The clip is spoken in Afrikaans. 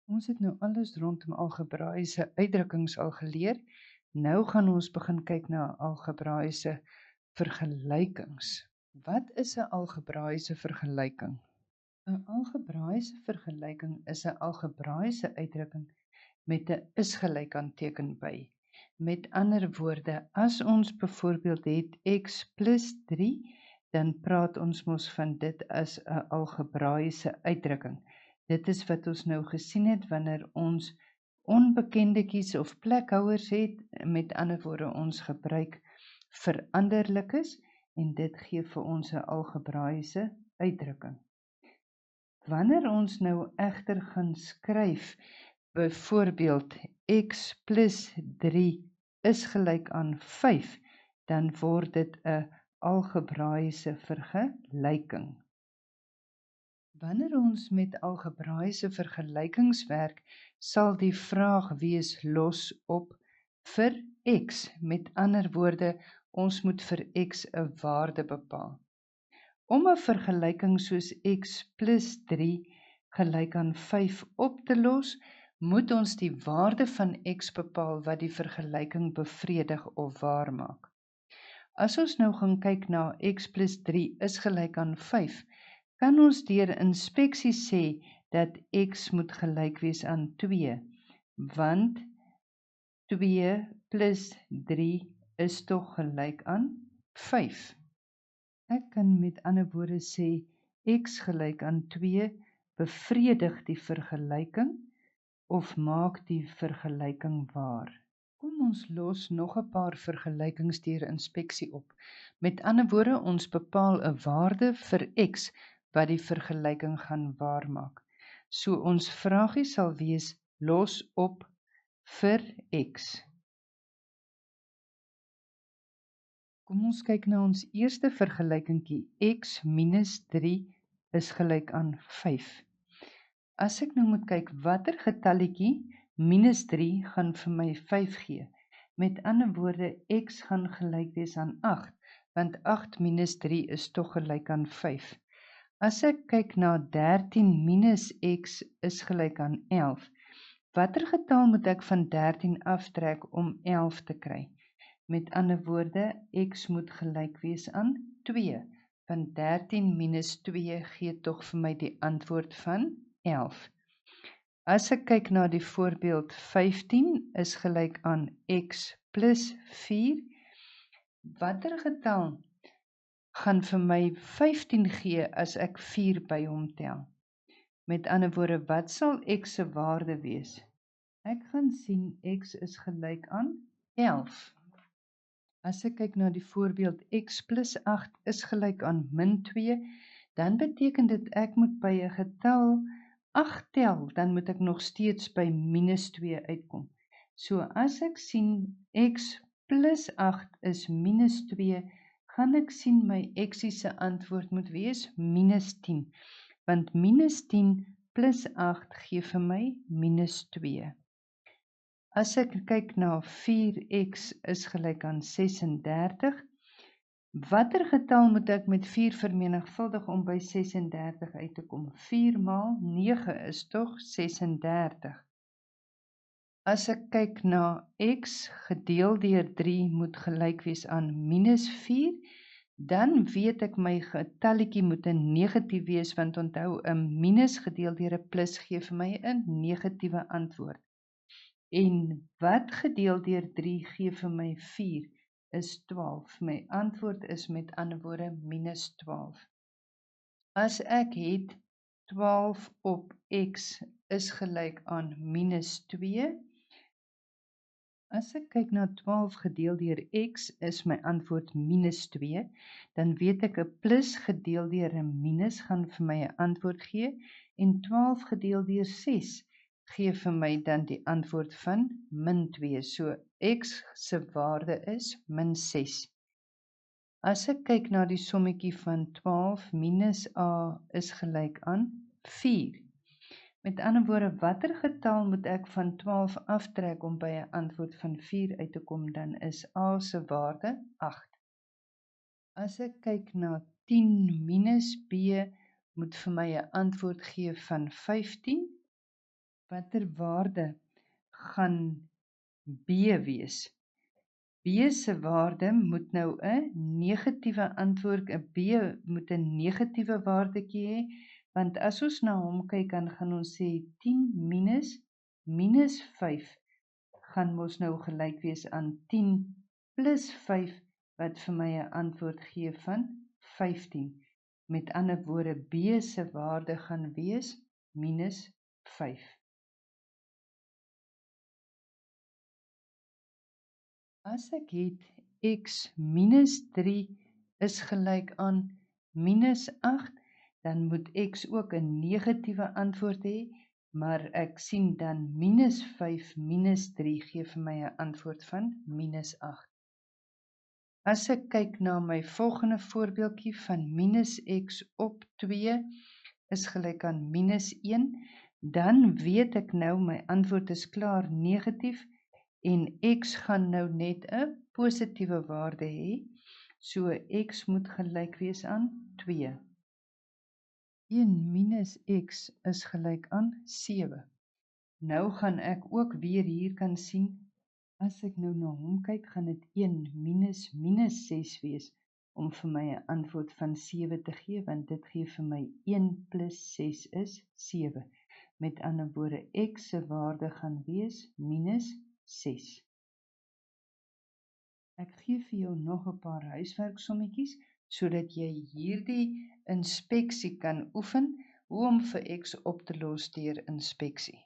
Ons het nou alles rondom algebraïese uitdrukkings al geleer. Nou gaan ons begin kyk na algebraïese vergelykings. Wat is 'n algebraïese vergelyking? 'n Algebraïese vergelyking is 'n algebraïese uitdrukking met 'n is-gelykanteken by. Met ander woorde, as ons byvoorbeeld het x plus 3, dan praat ons mos van dit as 'n algebraïese uitdrukking. Dit is wat ons nou gesien het wanneer ons onbekendetjies of plekhouers het, met ander woorde ons gebruik veranderlikes en dit gee vir ons 'n algebraïese uitdrukking. Wanneer ons nou egter gaan skryf, byvoorbeeld x plus 3 is gelyk aan 5, dan word dit 'n algebraïese vergelyking. Wanneer ons met algebraïese vergelykings werk, sal die vraag wees los op vir x. Met ander woorde, ons moet vir x 'n waarde bepaal. Om 'n vergelyking soos x plus 3 gelyk aan 5 op te los, moet ons die waarde van x bepaal wat die vergelyking bevredig of waar maak. As ons nou gaan kyk na x plus 3 is gelyk aan 5, kan ons deur inspeksie sê dat x moet gelyk wees aan 2, want 2 plus 3 is tog gelyk aan 5. Ek kan met ander woorde sê x gelyk aan 2 bevredig die vergelyking of maak die vergelyking waar. Kom ons los nog 'n paar vergelykings deur inspeksie op. Met ander woorde, ons bepaal 'n waarde vir x wat die vergelyking gaan waarmaak. So ons vraagie sal wees los op vir x. Kom ons kyk na ons eerste vergelykingkie. X minus 3 is gelyk aan 5. As ek nou moet kyk watter getalletjie minus 3 gaan vir my 5 gee. Met ander woorde, x gaan gelyk wees aan 8, want 8 minus 3 is tog gelyk aan 5. As ek kyk na 13 minus x is gelyk aan 11, watter getal moet ek van 13 aftrek om 11 te kry? Met ander woorde, x moet gelyk wees aan 2, want 13 minus 2 gee tog vir my die antwoord van 11. As ek kyk na die voorbeeld 15 is gelyk aan x plus 4, watter getal gaan vir my 15 gee as ek 4 by hom tel? Met ander woorde, wat sal x se waarde wees? Ek gaan sien x is gelyk aan 11. As ek kyk na die voorbeeld x plus 8 is gelyk aan min 2, dan beteken dit ek moet by 'n getal 8 tel, dan moet ek nog steeds by minus 2 uitkom. So as ek sien x plus 8 is minus 2, gaan ek sien my x se antwoord moet wees minus 10, want minus 10 plus 8 gee vir my minus 2. As ek kyk na 4x is gelyk aan 36, watter getal moet ek met 4 vermenigvuldig om by 36 uit te kom? 4 maal 9 is tog 36. As ek kyk na x gedeel deur 3 moet gelyk wees aan minus 4, dan weet ek my getalletjie moet 'n negatief wees, want onthou, 'n minus gedeel deur 'n plus gee vir my 'n negatiewe antwoord. En wat gedeel deur 3 gee vir my 4 is 12. My antwoord is met ander woorde minus 12. As ek het 12 op x is gelyk aan minus 2, as ek kyk na 12 gedeel deur x is my antwoord minus 2, dan weet ek 'n plus gedeel deur 'n minus gaan vir my 'n antwoord gee, en 12 gedeel deur 6 gee vir my dan die antwoord van min 2. So x se waarde is min 6. As ek kyk na die sommetjie van 12 minus a is gelyk aan 4. Met ander woorde, watter getal moet ek van 12 aftrek om by 'n antwoord van 4 uit te kom, dan is a se waarde 8. As ek kyk na 10 minus b moet vir my 'n antwoord gee van 15. Watter waarde gaan B wees? B se waarde moet nou 'n negatiewe antwoord, B moet 'n negatiewe waardetjie hê, want as ons na hom kyk, dan gaan ons sê 10 minus 5 gaan mos nou gelyk wees aan 10 plus 5, wat vir my 'n antwoord gee van 15. Met ander woorde, B se waarde gaan wees minus 5. As ek het x minus 3 is gelyk aan minus 8, dan moet x ook 'n negatiewe antwoord hê, maar ek sien dan minus 5 minus 3 gee vir my 'n antwoord van minus 8. As ek kyk na my volgende voorbeeldjie van minus x op 2 is gelyk aan minus 1, dan weet ek nou my antwoord is klaar negatief, en x gaan nou net 'n positiewe waarde hê, so x moet gelyk wees aan 2. 1 minus x is gelyk aan 7. Nou gaan ek ook weer hier kan sien, as ek nou na hom kyk, gaan dit 1 minus minus 6 wees, om vir my 'n antwoord van 7 te gee, want dit gee vir my 1 plus 6 is 7. Met ander woorde, x se waarde gaan wees minus 6. Ek gee vir jou nog 'n paar huiswerksommetjies, sodat jy hierdie inspeksie kan oefen, hoe om vir x op te los deur inspeksie.